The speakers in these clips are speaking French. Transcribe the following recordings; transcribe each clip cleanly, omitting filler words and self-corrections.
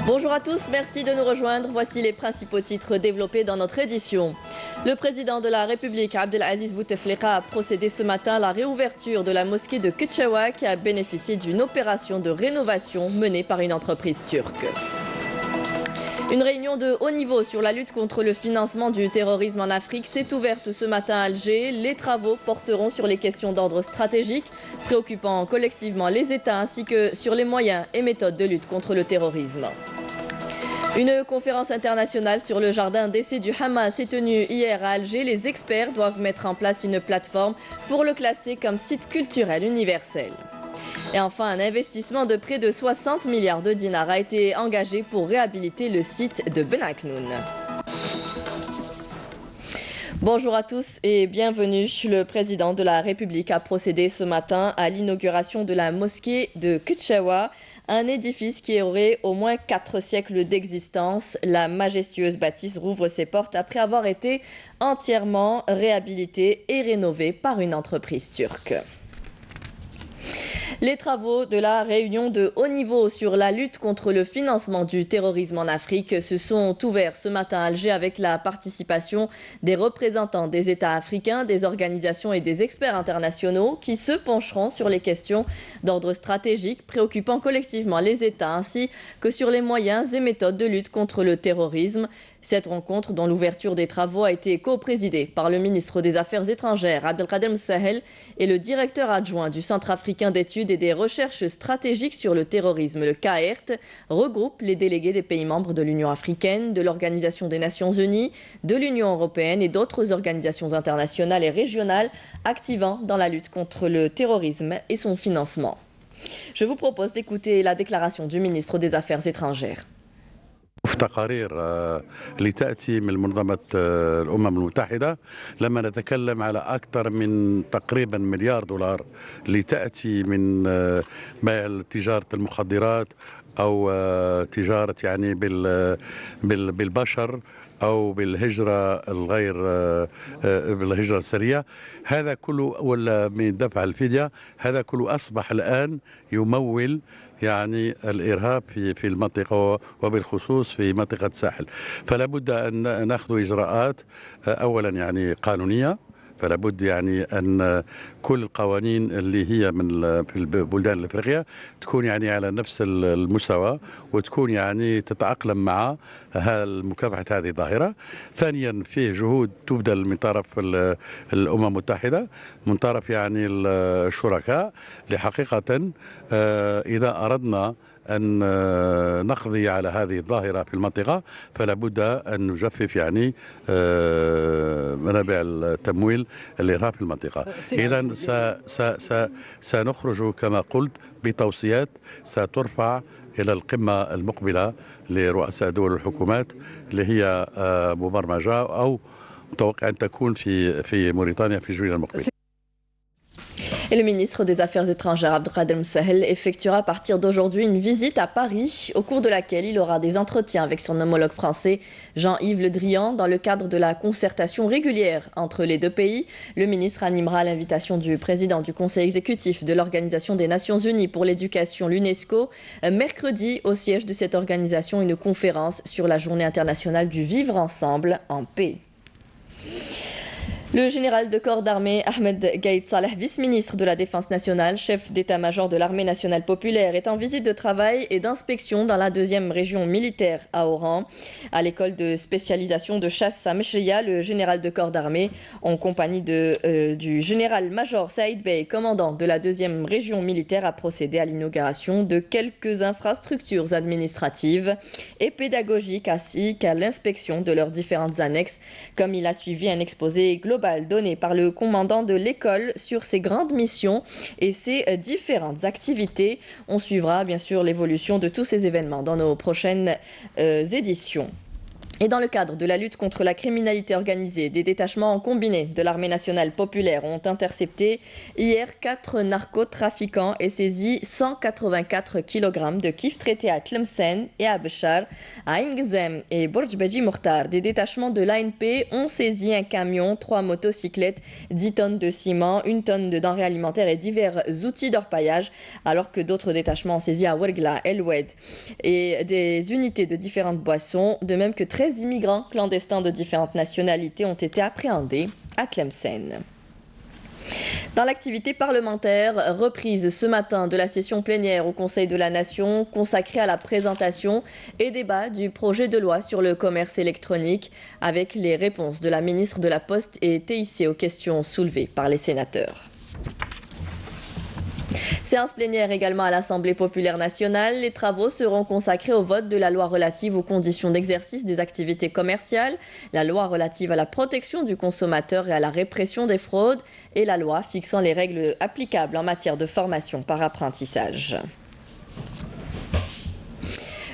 Bonjour à tous, merci de nous rejoindre. Voici les principaux titres développés dans notre édition. Le président de la République, Abdelaziz Bouteflika, a procédé ce matin à la réouverture de la mosquée de Ketchaoua qui a bénéficié d'une opération de rénovation menée par une entreprise turque. Une réunion de haut niveau sur la lutte contre le financement du terrorisme en Afrique s'est ouverte ce matin à Alger. Les travaux porteront sur les questions d'ordre stratégique, préoccupant collectivement les États ainsi que sur les moyens et méthodes de lutte contre le terrorisme. Une conférence internationale sur le jardin d'essai du Hamas s'est tenue hier à Alger. Les experts doivent mettre en place une plateforme pour le classer comme site culturel universel. Et enfin, un investissement de près de 60 milliards de dinars a été engagé pour réhabiliter le site de Ben Aknoun. Bonjour à tous et bienvenue. Le président de la République a procédé ce matin à l'inauguration de la mosquée de Ketchaoua, un édifice qui aurait au moins 4 siècles d'existence. La majestueuse bâtisse rouvre ses portes après avoir été entièrement réhabilitée et rénovée par une entreprise turque. Les travaux de la réunion de haut niveau sur la lutte contre le financement du terrorisme en Afrique se sont ouverts ce matin à Alger avec la participation des représentants des États africains, des organisations et des experts internationaux qui se pencheront sur les questions d'ordre stratégique préoccupant collectivement les États ainsi que sur les moyens et méthodes de lutte contre le terrorisme. Cette rencontre, dont l'ouverture des travaux a été co-présidée par le ministre des Affaires étrangères, Abdelkader Msahel, et le directeur adjoint du Centre africain d'études et des recherches stratégiques sur le terrorisme, le CAERT, regroupe les délégués des pays membres de l'Union africaine, de l'Organisation des Nations Unies, de l'Union européenne et d'autres organisations internationales et régionales activant dans la lutte contre le terrorisme et son financement. Je vous propose d'écouter la déclaration du ministre des Affaires étrangères. في تقارير لتأتي من منظمة الأمم المتحدة لما نتكلم على أكثر من تقريبا مليار دولار لتأتي من تجارة المخدرات أو تجارة يعني بالبشر أو بالهجرة السرية. هذا كله ولا من دفع الفدية، هذا كله أصبح الآن يمول يعني الإرهاب في المنطقة وبالخصوص في منطقة الساحل. فلا بد أن نأخذ إجراءات أولا يعني قانونية، فلا بد يعني أن كل القوانين اللي هي في البلدان الأفريقية تكون يعني على نفس المستوى وتكون يعني تتأقلم مع مكافحة هذه الظاهرة. ثانيا فيه جهود تبذل من طرف الأمم المتحدة، من طرف يعني الشركاء لحقيقة إذا أردنا أن نقضي على هذه الظاهرة في المنطقة فلا بد أن نجفف يعني منابع التمويل الإرهاب في المنطقة. إذا سنخرج كما قلت بتوصيات سترفع إلى القمة المقبلة لرؤساء دول والحكومات اللي هي مبرمجة أو متوقع أن تكون في موريتانيا في جويلية المقبل. Et le ministre des Affaires étrangères, Abdelkader Msahel, effectuera à partir d'aujourd'hui une visite à Paris, au cours de laquelle il aura des entretiens avec son homologue français, Jean-Yves Le Drian, dans le cadre de la concertation régulière entre les deux pays. Le ministre animera à l'invitation du président du Conseil exécutif de l'Organisation des Nations Unies pour l'éducation, l'UNESCO, mercredi, au siège de cette organisation, une conférence sur la Journée internationale du vivre ensemble en paix. Le général de corps d'armée Ahmed Gaïd Saleh, vice-ministre de la Défense nationale, chef d'état-major de l'armée nationale populaire, est en visite de travail et d'inspection dans la 2e région militaire à Oran. À l'école de spécialisation de chasse à Meshria, le général de corps d'armée, en compagnie du général-major Saïd Bey, commandant de la 2e région militaire, a procédé à l'inauguration de quelques infrastructures administratives et pédagogiques ainsi qu'à l'inspection de leurs différentes annexes, comme il a suivi un exposé global donné par le commandant de l'école sur ses grandes missions et ses différentes activités. On suivra bien sûr l'évolution de tous ces événements dans nos prochaines éditions. Et dans le cadre de la lutte contre la criminalité organisée, des détachements combinés de l'armée nationale populaire ont intercepté hier 4 narcotrafiquants et saisi 184 kg de kif traités à Tlemcen et à Béchar, à Ingzem et Borj Beji Mokhtar. Des détachements de l'ANP ont saisi un camion, 3 motocyclettes, 10 tonnes de ciment, 1 tonne de denrées alimentaires et divers outils d'orpaillage, alors que d'autres détachements ont saisi à Ouergla, El Oued et des unités de différentes boissons, de même que 13 immigrants clandestins de différentes nationalités ont été appréhendés à Tlemcen. Dans l'activité parlementaire, reprise ce matin de la session plénière au Conseil de la Nation consacrée à la présentation et débat du projet de loi sur le commerce électronique avec les réponses de la ministre de la Poste et TIC aux questions soulevées par les sénateurs. Séance plénière également à l'Assemblée populaire nationale. Les travaux seront consacrés au vote de la loi relative aux conditions d'exercice des activités commerciales, la loi relative à la protection du consommateur et à la répression des fraudes et la loi fixant les règles applicables en matière de formation par apprentissage.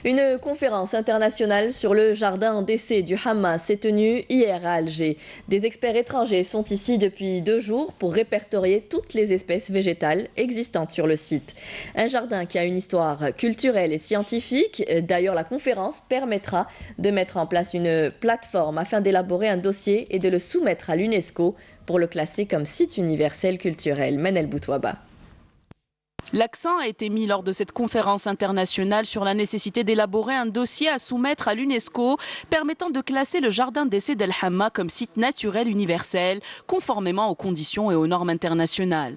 Une conférence internationale sur le jardin d'essai du Hamma s'est tenue hier à Alger. Des experts étrangers sont ici depuis 2 jours pour répertorier toutes les espèces végétales existantes sur le site. Un jardin qui a une histoire culturelle et scientifique. D'ailleurs, la conférence permettra de mettre en place une plateforme afin d'élaborer un dossier et de le soumettre à l'UNESCO pour le classer comme site universel culturel. Manel Boutouaba. L'accent a été mis lors de cette conférence internationale sur la nécessité d'élaborer un dossier à soumettre à l'UNESCO permettant de classer le jardin d'essai d'El Hamma comme site naturel universel, conformément aux conditions et aux normes internationales.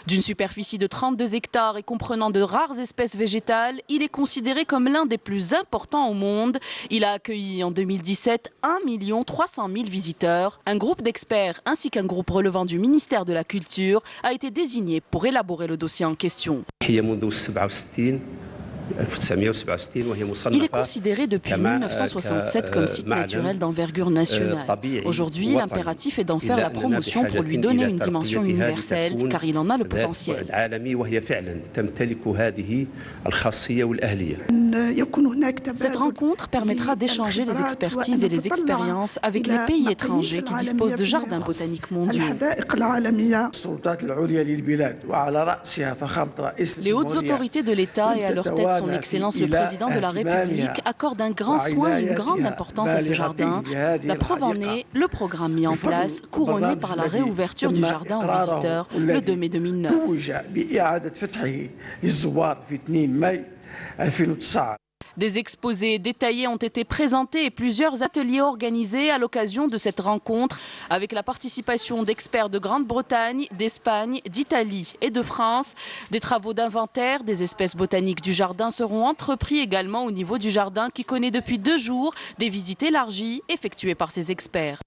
D'une superficie de 32 hectares et comprenant de rares espèces végétales, il est considéré comme l'un des plus importants au monde. Il a accueilli en 2017 1 300 000 visiteurs. Un groupe d'experts ainsi qu'un groupe relevant du ministère de la Culture a été désigné pour élaborer le dossier en question. Il est considéré depuis 1967 comme site naturel d'envergure nationale. Aujourd'hui, l'impératif est d'en faire la promotion pour lui donner une dimension universelle, car il en a le potentiel. Cette rencontre permettra d'échanger les expertises et les expériences avec les pays étrangers qui disposent de jardins botaniques mondiaux. Les hautes autorités de l'État et à leur tête son Excellence le Président de la République accorde un grand soin et une grande importance à ce jardin. La preuve en est le programme mis en place, couronné par la réouverture du jardin aux visiteurs le 2 mai 2009. Des exposés détaillés ont été présentés et plusieurs ateliers organisés à l'occasion de cette rencontre avec la participation d'experts de Grande-Bretagne, d'Espagne, d'Italie et de France. Des travaux d'inventaire des espèces botaniques du jardin seront entrepris également au niveau du jardin qui connaît depuis 2 jours des visites élargies effectuées par ces experts.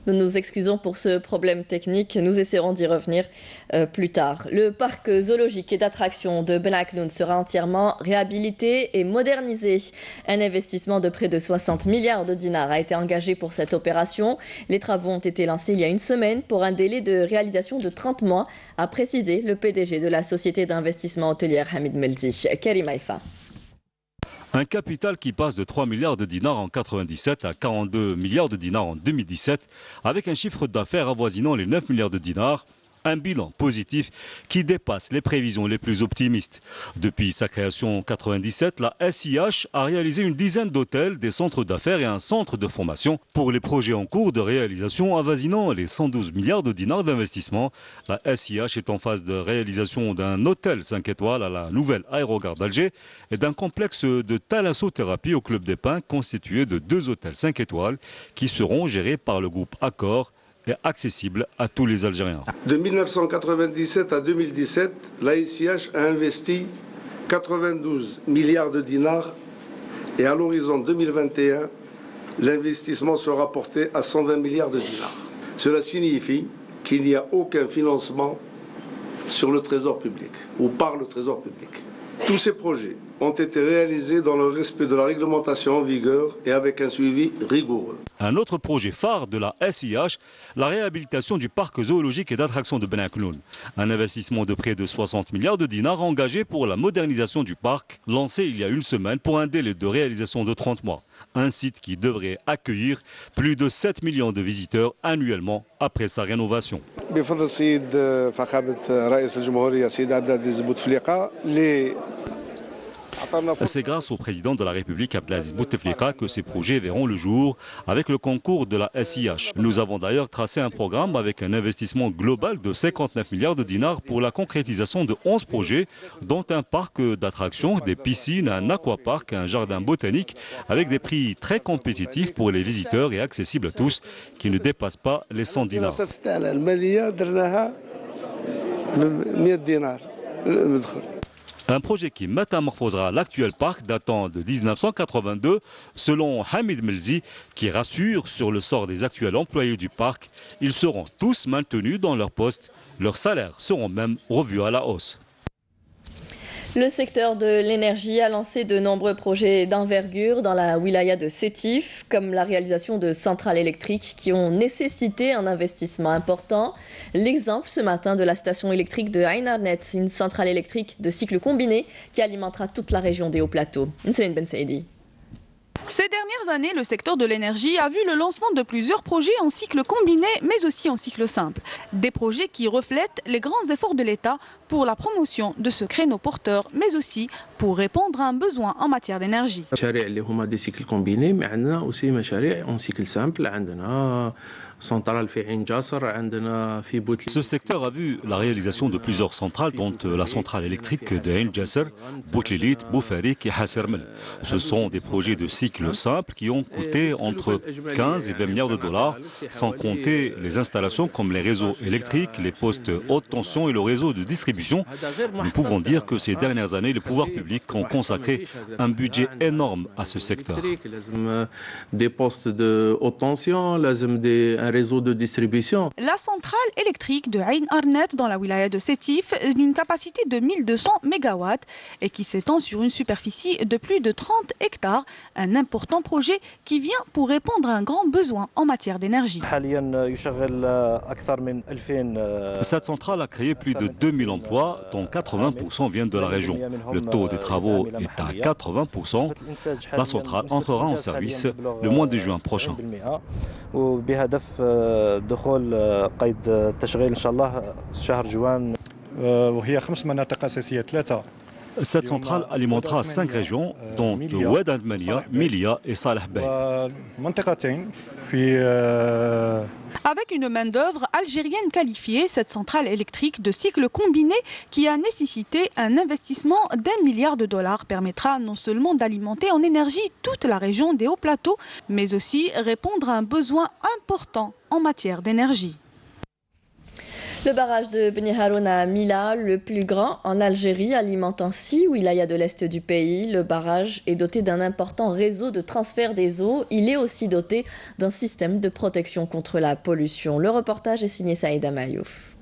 Nous nous excusons pour ce problème technique, nous essaierons d'y revenir plus tard. Le parc zoologique et d'attractions de Ben Aknoun sera entièrement réhabilité et modernisé. Un investissement de près de 60 milliards de dinars a été engagé pour cette opération. Les travaux ont été lancés il y a une semaine pour un délai de réalisation de 30 mois, a précisé le PDG de la société d'investissement hôtelière Hamid Melzi. Karim Haïfa. Un capital qui passe de 3 milliards de dinars en 1997 à 42 milliards de dinars en 2017, avec un chiffre d'affaires avoisinant les 9 milliards de dinars. Un bilan positif qui dépasse les prévisions les plus optimistes. Depuis sa création en 1997, la SIH a réalisé une dizaine d'hôtels, des centres d'affaires et un centre de formation. Pour les projets en cours de réalisation avoisinant les 112 milliards de dinars d'investissement, la SIH est en phase de réalisation d'un hôtel 5 étoiles à la nouvelle aérogare d'Alger et d'un complexe de thalassothérapie au Club des Pins constitué de 2 hôtels 5 étoiles qui seront gérés par le groupe Accor et accessible à tous les Algériens. De 1997 à 2017, la SIH a investi 92 milliards de dinars et à l'horizon 2021, l'investissement sera porté à 120 milliards de dinars. Cela signifie qu'il n'y a aucun financement sur le trésor public ou par le trésor public. Tous ces projets ont été réalisés dans le respect de la réglementation en vigueur et avec un suivi rigoureux. Un autre projet phare de la SIH, la réhabilitation du parc zoologique et d'attractions de Ben Aknoun. Un investissement de près de 60 milliards de dinars engagé pour la modernisation du parc, lancé il y a une semaine pour un délai de réalisation de 30 mois. Un site qui devrait accueillir plus de 7 millions de visiteurs annuellement après sa rénovation. C'est grâce au président de la République, Abdelaziz Bouteflika, que ces projets verront le jour avec le concours de la SIH. Nous avons d'ailleurs tracé un programme avec un investissement global de 59 milliards de dinars pour la concrétisation de 11 projets, dont un parc d'attractions, des piscines, un aquapark, un jardin botanique, avec des prix très compétitifs pour les visiteurs et accessibles à tous, qui ne dépassent pas les 100 dinars. Un projet qui métamorphosera l'actuel parc datant de 1982, selon Hamid Melzi, qui rassure sur le sort des actuels employés du parc. Ils seront tous maintenus dans leur poste. Leurs salaires seront même revus à la hausse. Le secteur de l'énergie a lancé de nombreux projets d'envergure dans la wilaya de Sétif, comme la réalisation de centrales électriques qui ont nécessité un investissement important. L'exemple ce matin de la station électrique de Ain Arnet, une centrale électrique de cycle combiné qui alimentera toute la région des Hauts-Plateaux. Céline Ben Saïdi. Ces dernières années, le secteur de l'énergie a vu le lancement de plusieurs projets en cycle combiné, mais aussi en cycle simple. Des projets qui reflètent les grands efforts de l'État pour la promotion de ce créneau porteur, mais aussi pour répondre à un besoin en matière d'énergie. des cycles combinés, mais aussi en cycle simple. Ce secteur a vu la réalisation de plusieurs centrales, dont la centrale électrique de Ain Jasser, Boutlilit, Boufarik et Hassermel. Ce sont des projets de cycle simple qui ont coûté entre 15 et 20 milliards de dollars, sans compter les installations comme les réseaux électriques, les postes haute tension et le réseau de distribution. Nous pouvons dire que ces dernières années, les pouvoirs publics ont consacré un budget énorme à ce secteur. Des postes de haute tension, un réseau de distribution. La centrale électrique de Ain Arnet dans la wilaya de Sétif, d'une capacité de 1200 MW et qui s'étend sur une superficie de plus de 30 hectares. Un important projet qui vient pour répondre à un grand besoin en matière d'énergie. Cette centrale a créé plus de 2000 emplois, dont 80% viennent de la région. Le taux des travaux est à 80%. La centrale entrera en service le mois de juin prochain. دخول قيد التشغيل إن شاء الله شهر جوان وهي 5 مناطق أساسية 3. Cette centrale alimentera 5 régions, dont Oued Admania, Milia et Saleh Bey. Avec une main-d'œuvre algérienne qualifiée, cette centrale électrique de cycle combiné qui a nécessité un investissement d'1 milliard de dollars permettra non seulement d'alimenter en énergie toute la région des Hauts-Plateaux, mais aussi répondre à un besoin important en matière d'énergie. Le barrage de Beni Haroun à Mila, le plus grand en Algérie, alimentant 6 wilayas de l'est du pays. Le barrage est doté d'un important réseau de transfert des eaux. Il est aussi doté d'un système de protection contre la pollution. Le reportage est signé Saïda Mayouf.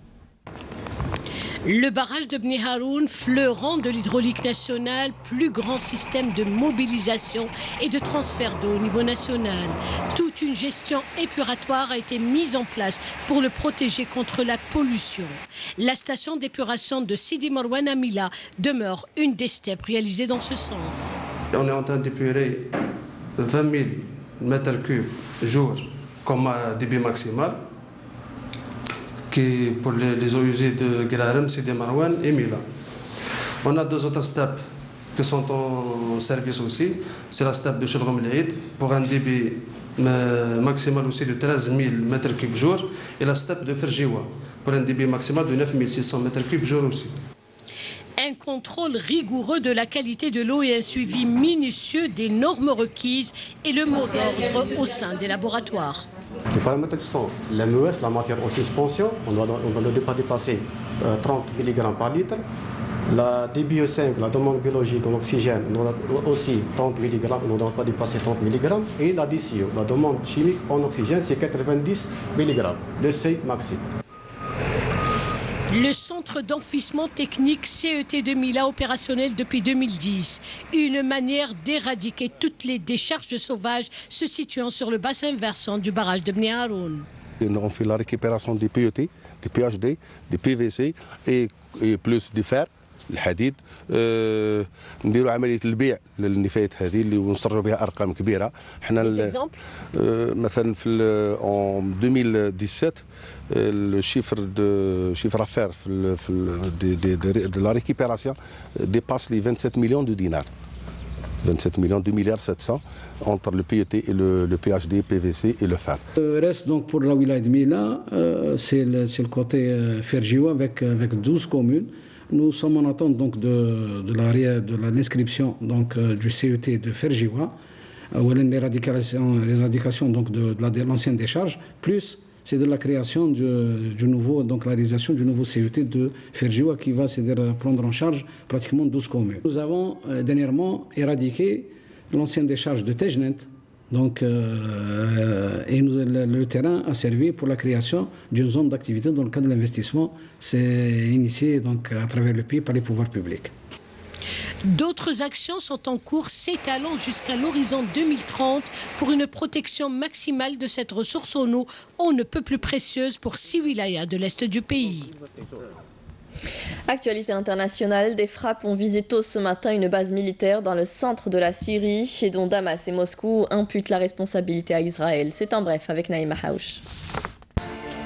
Le barrage de Beni Haroun, fleurant de l'hydraulique nationale, plus grand système de mobilisation et de transfert d'eau au niveau national. Toute une gestion épuratoire a été mise en place pour le protéger contre la pollution. La station d'épuration de Sidi Marwan à Mila demeure une des steps réalisées dans ce sens. On est en train d'épurer 20 000 mètres cubes jour comme débit maximal. Pour les eaux usées de Guelharem, Sidi Marwan et Mila. On a 2 autres steps qui sont en service aussi. C'est la step de Chelrom Laïd pour un débit maximal aussi de 13 000 mètres cubes jour et la step de Ferjiwa pour un débit maximal de 9 600 mètres cubes jour aussi. Un contrôle rigoureux de la qualité de l'eau et un suivi minutieux des normes requises est le mot d'ordre au sein des laboratoires. Les paramètres sont l'MES, la matière en suspension, on ne doit pas dépasser 30 mg par litre. La DBE5, la demande biologique en oxygène, aussi 30 mg, nous ne devons pas dépasser 30 mg. Et la DCO, la demande chimique en oxygène, c'est 90 mg, le seuil maximum. Le centre d'enfouissement technique CET de Mila opérationnel depuis 2010. Une manière d'éradiquer toutes les décharges sauvages se situant sur le bassin versant du barrage de Bni Haroun. On fait la récupération des PET, des PHD, des PVC et plus du fer. الحديد نديروا عمليه البيع للنفايات هذه اللي ونصروا بها ارقام كبيره. حنا مثلا في 2017 le chiffre d'affaires de la récupération dépasse les 27 millions de dinars. 27 millions, 2 milliards 700 entre le PET et le PHD, PVC et le fer. Le reste donc pour la wilaya de Mila, c'est le côté Ferjiwa avec 12 communes. Nous sommes en attente donc de l'inscription du CET de Ferjiwa, l'éradication donc de l'ancienne décharge, plus c'est de la création du nouveau, donc la réalisation du nouveau CET de Ferjiwa qui va prendre en charge pratiquement 12 communes. Nous avons dernièrement éradiqué l'ancienne décharge de Tejnet. Donc, le terrain a servi pour la création d'une zone d'activité dans le cadre de l'investissement. C'est initié donc, à travers le pays par les pouvoirs publics. D'autres actions sont en cours s'étalant jusqu'à l'horizon 2030 pour une protection maximale de cette ressource en eau on ne peut plus précieuse pour 6 wilayas de l'est du pays. Actualité internationale, des frappes ont visé tôt ce matin une base militaire dans le centre de la Syrie et dont Damas et Moscou imputent la responsabilité à Israël. C'est en bref avec Naïma Haouch.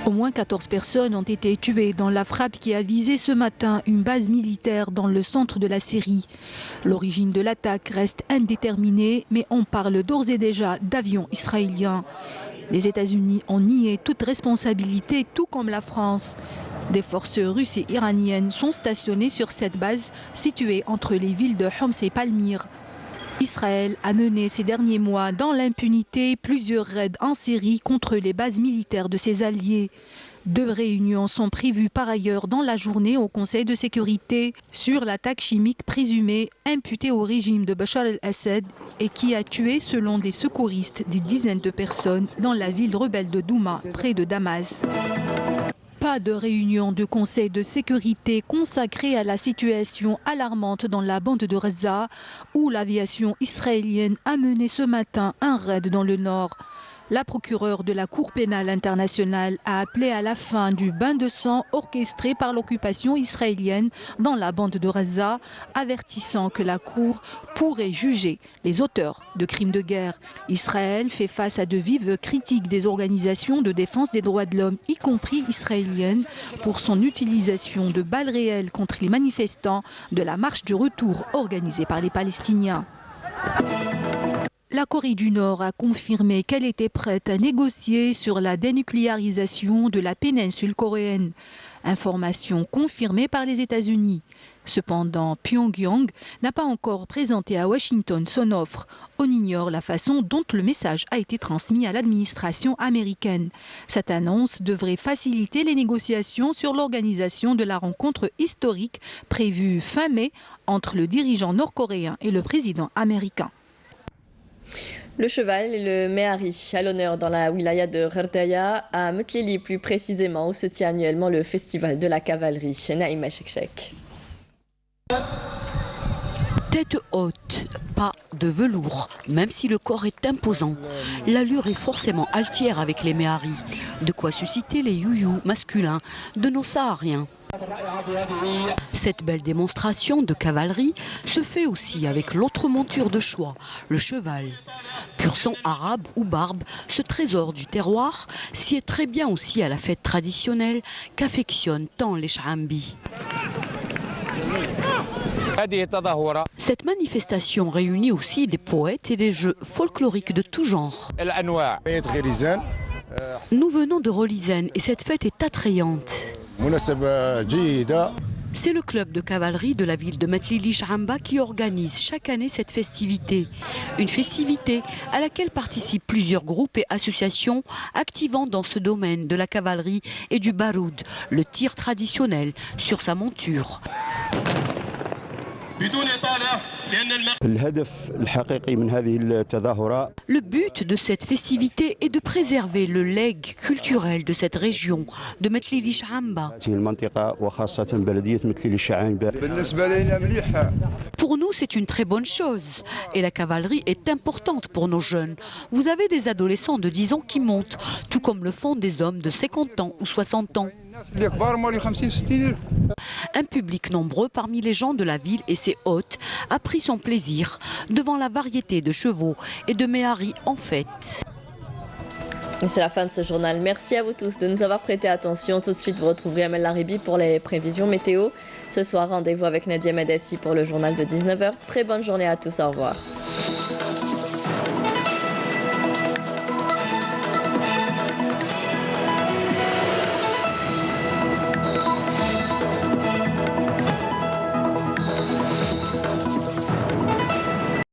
Au moins 14 personnes ont été tuées dans la frappe qui a visé ce matin une base militaire dans le centre de la Syrie. L'origine de l'attaque reste indéterminée, mais on parle d'ores et déjà d'avions israéliens. Les États-Unis ont nié toute responsabilité, tout comme la France. Des forces russes et iraniennes sont stationnées sur cette base située entre les villes de Homs et Palmyre. Israël a mené ces derniers mois dans l'impunité plusieurs raids en Syrie contre les bases militaires de ses alliés. 2 réunions sont prévues par ailleurs dans la journée au Conseil de sécurité sur l'attaque chimique présumée imputée au régime de Bachar el-Assad et qui a tué, selon des secouristes, des dizaines de personnes dans la ville rebelle de Douma, près de Damas. Pas de réunion de conseil de sécurité consacrée à la situation alarmante dans la bande de Gaza, où l'aviation israélienne a mené ce matin un raid dans le nord. La procureure de la Cour pénale internationale a appelé à la fin du bain de sang orchestré par l'occupation israélienne dans la bande de Gaza, avertissant que la Cour pourrait juger les auteurs de crimes de guerre. Israël fait face à de vives critiques des organisations de défense des droits de l'homme, y compris israéliennes, pour son utilisation de balles réelles contre les manifestants de la marche du retour organisée par les Palestiniens. La Corée du Nord a confirmé qu'elle était prête à négocier sur la dénucléarisation de la péninsule coréenne. Information confirmée par les États-Unis. Cependant, Pyongyang n'a pas encore présenté à Washington son offre. On ignore la façon dont le message a été transmis à l'administration américaine. Cette annonce devrait faciliter les négociations sur l'organisation de la rencontre historique prévue fin mai entre le dirigeant nord-coréen et le président américain. Le cheval et le Mehari à l'honneur dans la wilaya de Gherdaya, à Metlili plus précisément, où se tient annuellement le festival de la cavalerie. Naïma Chekchek. Tête haute, pas de velours, même si le corps est imposant. L'allure est forcément altière avec les Mehari. De quoi susciter les youyous masculins de nos Sahariens. Cette belle démonstration de cavalerie se fait aussi avec l'autre monture de choix, le cheval. Pur sang arabe ou barbe, ce trésor du terroir sied très bien aussi à la fête traditionnelle qu'affectionnent tant les Chambis. Cette manifestation réunit aussi des poètes et des jeux folkloriques de tout genre. Nous venons de Rolizen et cette fête est attrayante. C'est le club de cavalerie de la ville de Metlili Chamba qui organise chaque année cette festivité. Une festivité à laquelle participent plusieurs groupes et associations activant dans ce domaine de la cavalerie et du baroud, le tir traditionnel sur sa monture. Le but de cette festivité est de préserver le legs culturel de cette région, de Metlili Shamba. Pour nous, c'est une très bonne chose. Et la cavalerie est importante pour nos jeunes. Vous avez des adolescents de 10 ans qui montent, tout comme le font des hommes de 50 ans ou 60 ans. Un public nombreux parmi les gens de la ville et ses hôtes a pris son plaisir devant la variété de chevaux et de méharis en fête. Et c'est la fin de ce journal. Merci à vous tous de nous avoir prêté attention. Tout de suite, vous retrouverez Amel Laribi pour les prévisions météo. Ce soir, rendez-vous avec Nadia Medessi pour le journal de 19h. Très bonne journée à tous. Au revoir.